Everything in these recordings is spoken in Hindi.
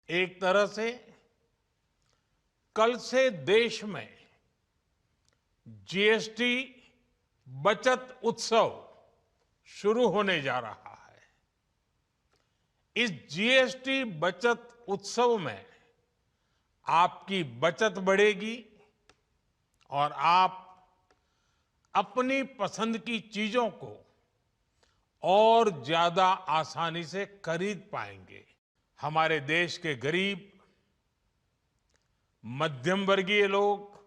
एक तरह से कल से देश में जीएसटी बचत उत्सव शुरू होने जा रहा है। इस जीएसटी बचत उत्सव में आपकी बचत बढ़ेगी और आप अपनी पसंद की चीजों को और ज्यादा आसानी से खरीद पाएंगे। हमारे देश के गरीब, मध्यम वर्गीय लोग,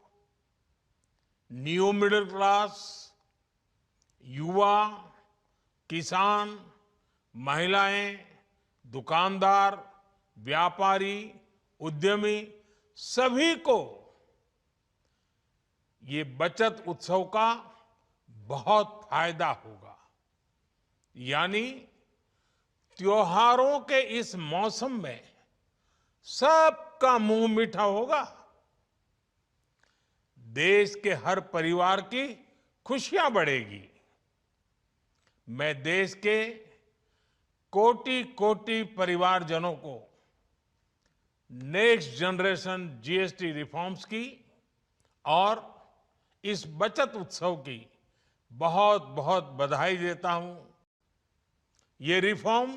न्यू मिडिल क्लास, युवा, किसान, महिलाएं, दुकानदार, व्यापारी, उद्यमी, सभी को ये बचत उत्सव का बहुत फायदा होगा। यानी त्योहारों के इस मौसम में सबका मुंह मीठा होगा। देश के हर परिवार की खुशियां बढ़ेगी। मैं देश के कोटि कोटि परिवारजनों को नेक्स्ट जनरेशन जीएसटी रिफॉर्म्स की और इस बचत उत्सव की बहुत बहुत बधाई देता हूं। ये रिफॉर्म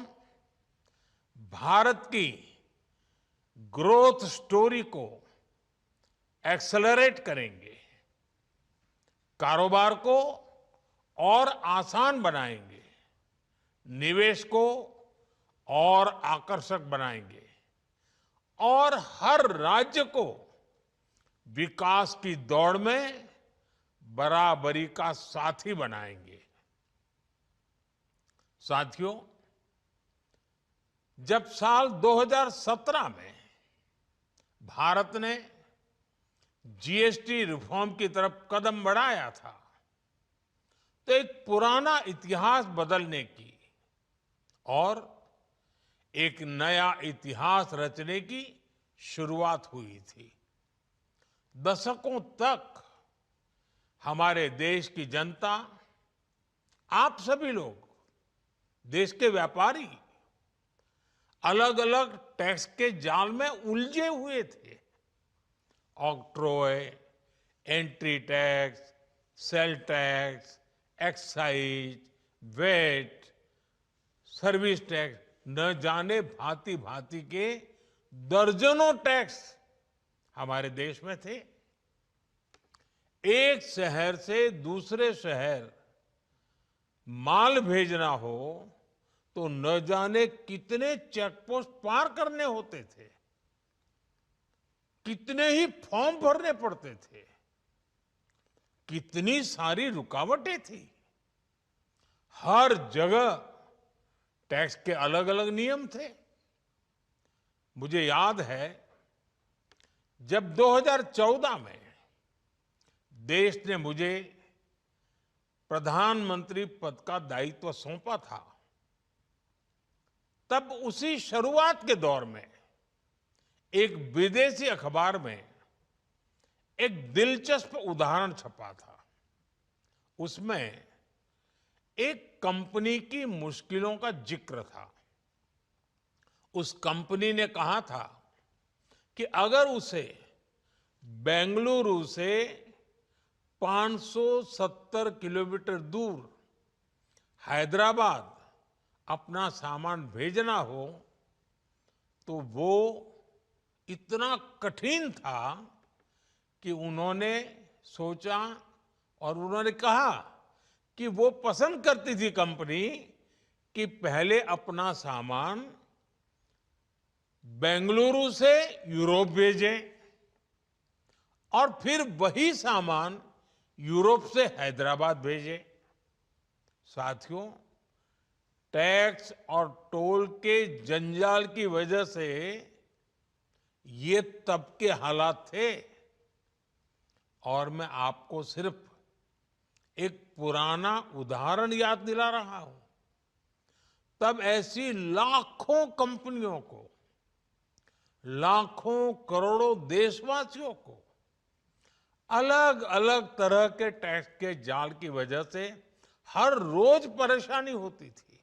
भारत की ग्रोथ स्टोरी को एक्सेलरेट करेंगे, कारोबार को और आसान बनाएंगे, निवेश को और आकर्षक बनाएंगे और हर राज्य को विकास की दौड़ में बराबरी का साथी बनाएंगे। साथियों, जब साल 2017 में भारत ने जीएसटी रिफॉर्म की तरफ कदम बढ़ाया था, तो एक पुराना इतिहास बदलने की और एक नया इतिहास रचने की शुरुआत हुई थी। दशकों तक हमारे देश की जनता, आप सभी लोग, देश के व्यापारी अलग अलग टैक्स के जाल में उलझे हुए थे। Octroi, entry tax, sale tax, excise, VAT, service tax, न जाने भांति भांति के दर्जनों टैक्स हमारे देश में थे। एक शहर से दूसरे शहर माल भेजना हो तो न जाने कितने चेकपोस्ट पार करने होते थे, कितने ही फॉर्म भरने पड़ते थे, कितनी सारी रुकावटें थी। हर जगह टैक्स के अलग अलग नियम थे। मुझे याद है, जब 2014 में देश ने मुझे प्रधानमंत्री पद का दायित्व सौंपा था, तब उसी शुरुआत के दौर में एक विदेशी अखबार में एक दिलचस्प उदाहरण छपा था। उसमें एक कंपनी की मुश्किलों का जिक्र था। उस कंपनी ने कहा था कि अगर उसे बेंगलुरु से 570 किलोमीटर दूर हैदराबाद अपना सामान भेजना हो तो वो इतना कठिन था कि उन्होंने सोचा और उन्होंने कहा कि वो पसंद करती थी कंपनी कि पहले अपना सामान बेंगलुरु से यूरोप भेजें और फिर वही सामान यूरोप से हैदराबाद भेजें। साथियों, टैक्स और टोल के जंजाल की वजह से ये तब के हालात थे। और मैं आपको सिर्फ एक पुराना उदाहरण याद दिला रहा हूं। तब ऐसी लाखों कंपनियों को, लाखों करोड़ों देशवासियों को अलग अलग तरह के टैक्स के जाल की वजह से हर रोज परेशानी होती थी।